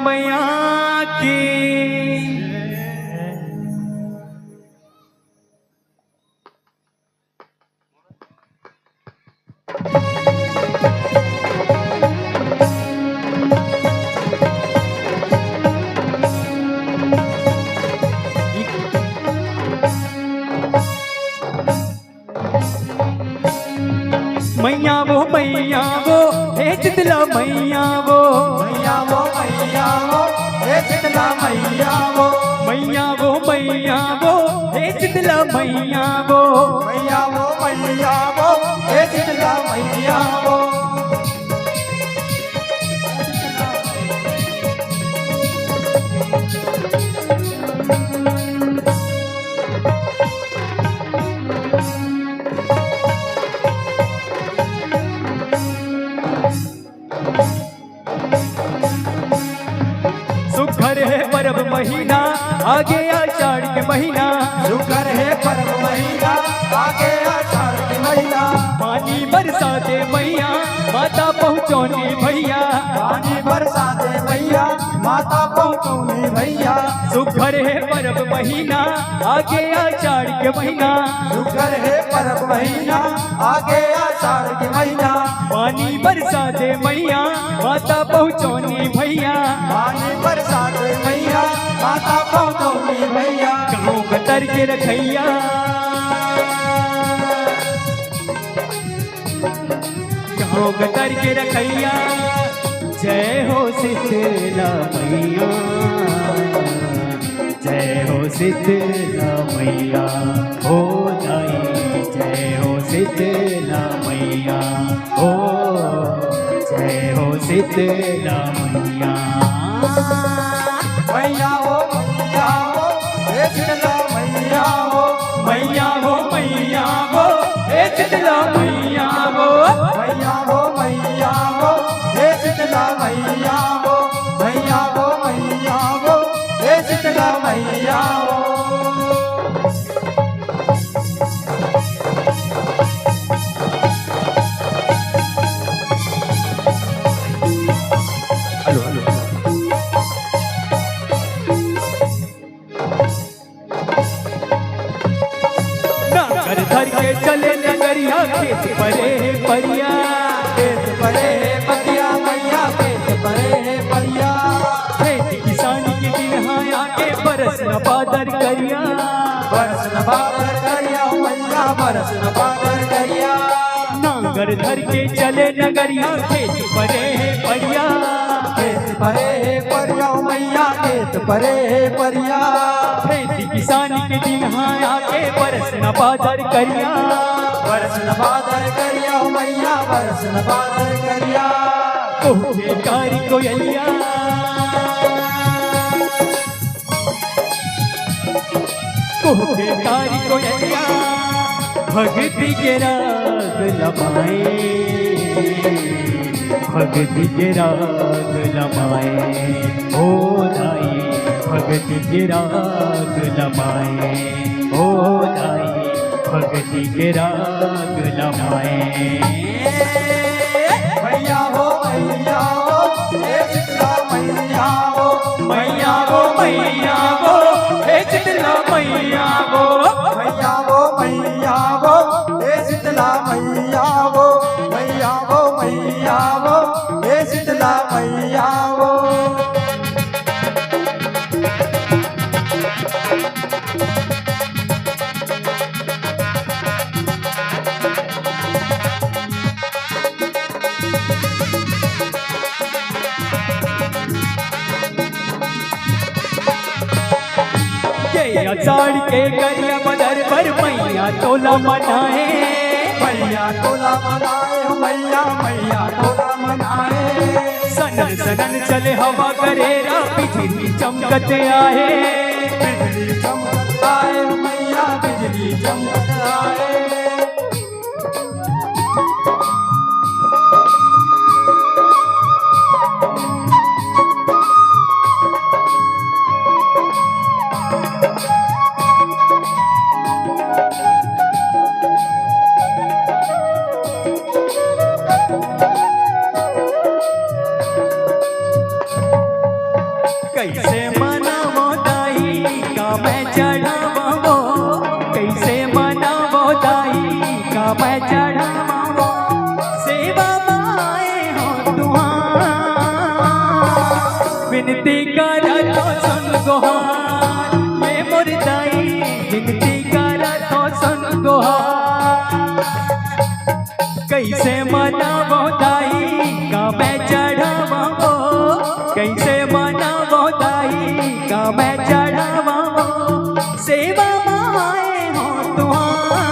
मैया की। मैया वो हे शीतला मैया वो, मैया वो हे शीतला मैया वो, मैया वो हे शीतला मैया वो, मैया वो हे शीतला मैया वो। सुखर है पर्व महीना आगे आषाढ़ के महीना, शुक्र है पर्व महीना आगे आषाढ़ के महीना। पानी बरसा दे मैया माता पहुँचौनी भैया, पानी बरसा दे भैया माता पहुँचौनी भैया। सुखर है पर्व महीना आगे आषाढ़ के महीना, शुक्र है पर्व महीना आगे आषाढ़ के महीना। पानी बरसा दे मैया माता पहुँचौनी भैया, पानी बरसा दे भैया माता पहुँचौनी भैया। गाँव कतर के रखैया, गाँव कतर के रखैया, जय हो शीतला मैया, जय हो शीतला मैया हो दाई, जय हो शीतला मैया हो, जय हो शीतला मैया। मैया हो हे शीतला मैया हो, मैया हो हे शीतला मैया हो, मैया हो हे शीतला मैया हो, मैया हो हे शीतला मैया हो। हेलो हेलो नागर धर के चले नगरिया, खेत परे परिया, खेत परे बतिया मैया, खेत परे परिया। खेती किसानी के दिन आया के बरस न बादर करिया, बरस न बादल करिया मैया, बरस न बादल करिया। नागर धर के चले नगरिया, खेत परे परिया, खेत परे परिया मैया, खेत परे परिया। खेती किसानी के दिन आया के बरस न बादर करिया, बरस न बादल करिया मैया, बरस न बादल करिया। कोहे कारी कोयलिया, कोहे कारी कोयलिया, भक्ति के राग लमाए, भक्ति के राग लमाए ओ दाई, भक्ति के राग लमाए ओ दाई, भक्ति के राग लमाए। मैया हो हे शीतला मैया हो, मैया हो हे शीतला मैया हो, मैया हो हे शीतला मैया हो, मैया हो हे शीतला मैया हो। आषाढ़ के गरिया मदर पर मैया तोला मनाए, मैया तोला मनाए मैया तोला मनाए। सनन सनन चले हवा करेरा, बिजली चमकत आए, बिजली चमकत आए मैया, बिजली चमकत आए। सुन गोहार ये मुर्दाई विनती करा तो सुन गोहार कैसे मनावो दाई का मैं चढ़ावा हो कैसे मनावो दाई का मैं चढ़ावा हो सेवा माए हो तुहार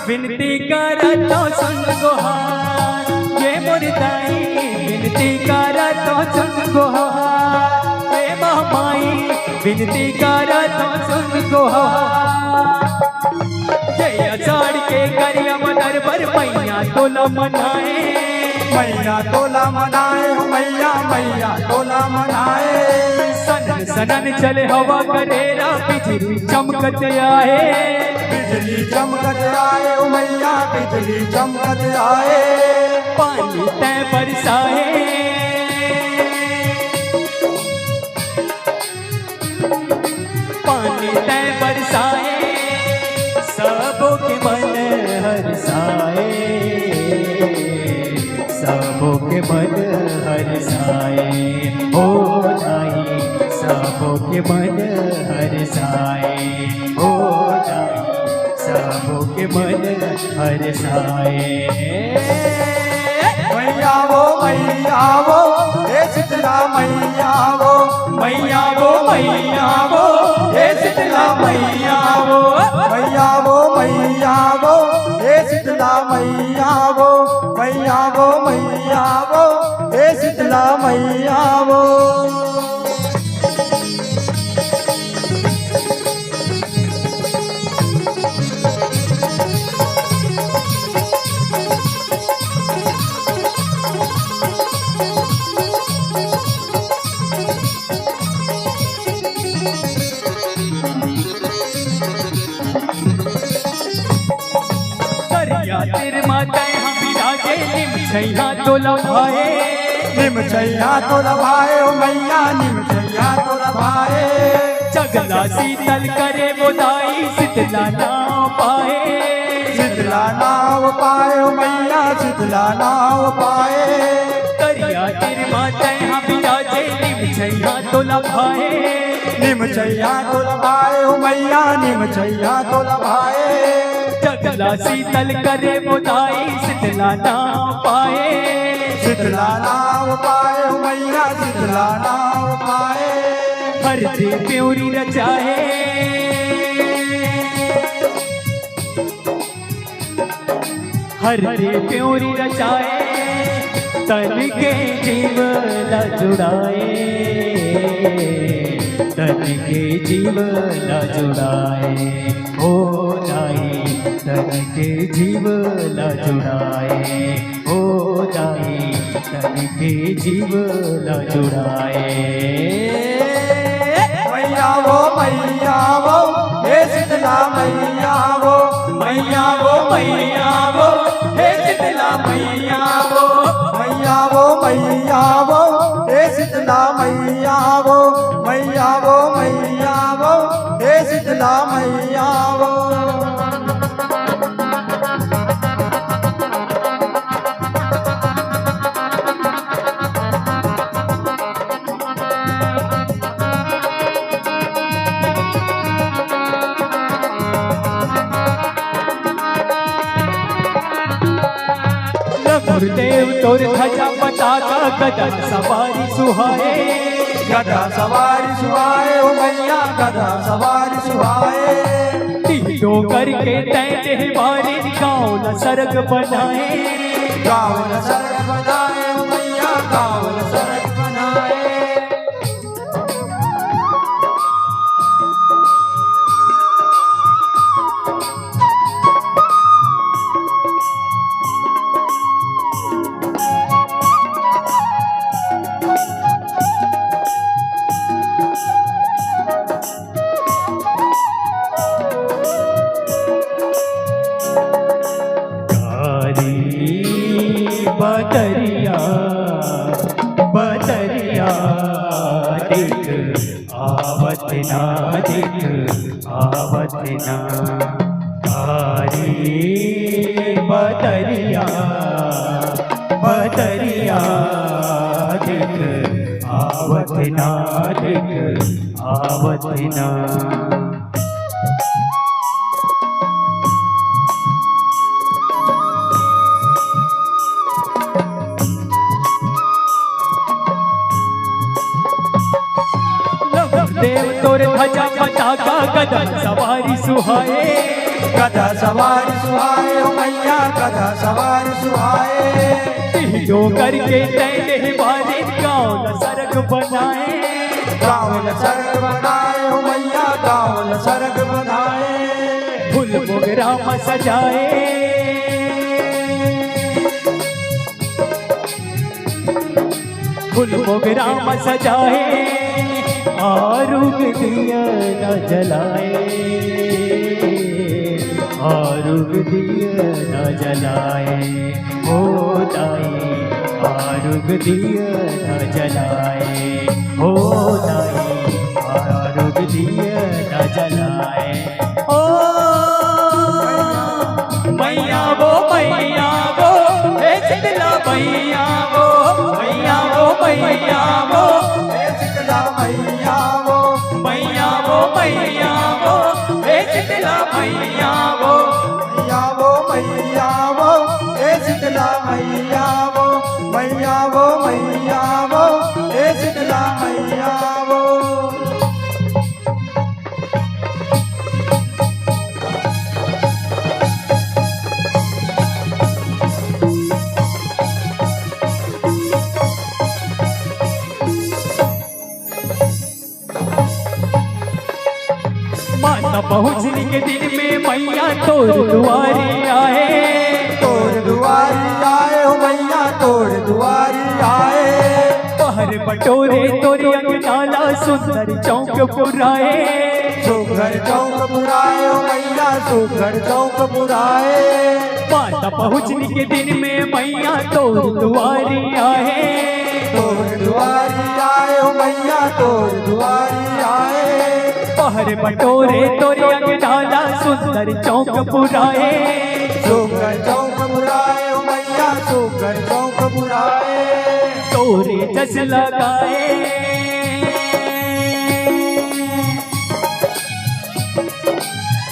विनती करा तो सुन गोहार ये मुर्दाई विनती करा तो सुन गोहार सेवा माई विनती करा तो सुन गोहार जय साड़ के करिया मदर पर मैया तोला मनाए मैया तोला मनाए हो मैया मैया तोला मनाए सनन सनन चले हवा करेरा बिजली चमकत आए बिजली चमकत आए हो मैया बिजली चमकत आए पानी तय बरसाए पानी तय बरसाए सबों के मन हरसाए सबों के मन हरसाए हो नाई सबों के मन हरसाए हो नाई सबों के मन हरसाए मैया वो हे शीतला मैया वो मैया वो हे शीतला मैया वो मैया वो हे शीतला मैया वो मैया वो हे शीतला मैया वो तेरे माता हम विराजे निम छैया तोला भाए निम छैया तोला भाए ओ मैया निम छैया तोला भाए चगला शीतल करे बोदाई शीतला नाव पाए शीतला नाव पाए ओ मैया शीतला नाव पाए करिया तेरे माता हम विराजे निम छैया तोला भाए निम छैया तोला भाए ओ मैया निम छैया तोला भाए चगला शीतल करे बोदाई शीतला नाव पाए शीतला नाव पाए ओ मैया शीतला नाव पाए हर दे प्योरी रचाए हर दे प्योरी रचाए तन के जीवन जुड़ाए तन के जीवन जुड़ाए हो जाए तन के जीवन जुड़ाए हो जाए तन के जीवन जुड़ाए मैया वो हे शीतला मैया वो मैया वो हे शीतला मैया वो मैया वो हे शीतला मैया वो मैया वो हे शीतला मैया वो गुरुदेव तोर ध्वजा पताका गदा सवारी सुहाए गदा सवारी सुहाए ओ मैया गदा सवारी सुहाए तीनों करके तय देवारी गाँव न सरग बनाए गाँव न सरग बनाए ओ मैया गाँव न सरग बनाए बदरिया बदरिया दिख आवत ना दिख आवत ना कारी बदरिया बदरिया दिख आवत ना देख आवत ना। देव तोर ध्वजा पताका गदा सवारी सुहाए, गधा सवारी सुहाए ओ मैया गधा सवारी सुहाए। जो करके तैने बारे गाँव सरग बनाए, गाँव सरग बनाए ओ मैया गाँव सरग बनाए। फूल मोगरा में सजाए, फूल मोगरा में सजाए, आरुग दिया न जलाए, आरुग दिया न जलाए, ओ दाई आरुग दिया न जलाए, ओ दाई आरुग दिया न जलाए। ओ मैया वो हे शीतला मैया वो, मैया वो हे शीतला मैया वो, मैया वो हे शीतला मैया वो, मैया वो हे शीतला मैया वो, मैया वो हे शीतला मैया वो। माता पहुँचने के दिन में मैया तोर दुआरी आए, तोर दुआरी आए हो मैया तोर दुआरी आए। पहर बटोरे तोरे अंगनाला सुंदर चौक पुराए, सुघर चौक पुराए हो मैया सुघर चौक पुराए। माता पहुँचने के दिन में मैया तोर दुआरी आए, तोर दुआरी आए हो मैया तोर दुआरी आए। पहर बटोरे तोरे अंगनाला सुंदर चौक पुराए, सुघर चौक पुराए हो मैया सुघर चौक पुराए। तोरे जस लगाए,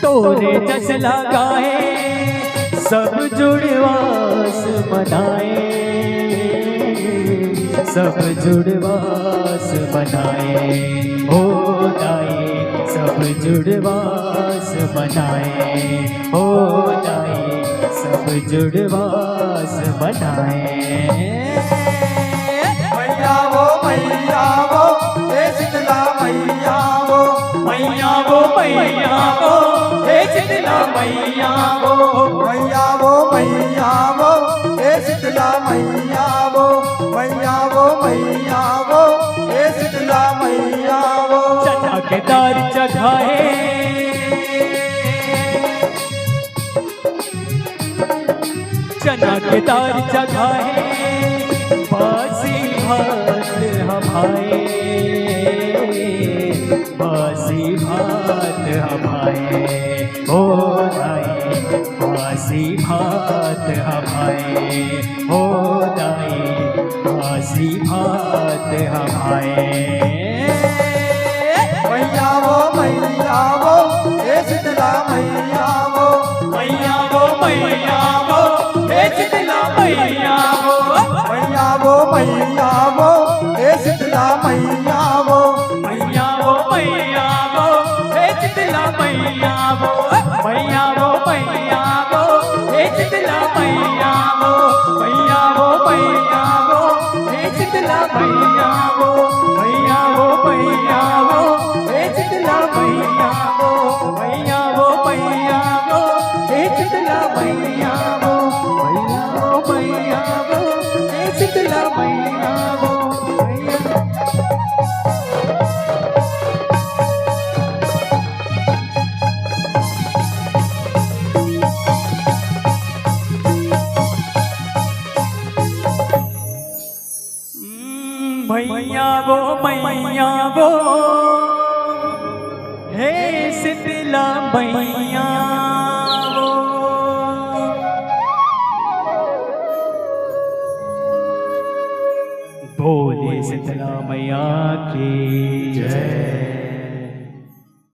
तोरे जस लगाए, सब जुड़वास बनाए, सब जुड़वास बनाए, हो दाई सब जुड़वास बनाए, हो दाई सब जुड़वास बनाए। मैया वो हे शीतला मैया वो, मैया वो हे शीतला मैया वो, मैया वो हे शीतला मैया वो, मैया वो हे शीतला मैया वो। चना के दार चढ़ाए, चना के दार चढ़ाए, बासी भात हमाए, बासी भात हमाए, हो दाई बासी भात हमाए, हो दाई बासी भात हमाए। मैया वो हे शीतला मैया वो, मैया वो हे शीतला मैया वो, मैया वो हे शीतला मैया वो, मैया वो हे शीतला मैया वो, मैया वो हे शीतला मैया वो, मैया वो हे शीतला मैया वो, मैया वो हे शीतला मैया वो, मैया वो हे शीतला मैया वो, मैया वो हे शीतला मैया वो, मैया। मैया वो हे शीतला मैया वो, बोल बोले शीतला मैया की जय।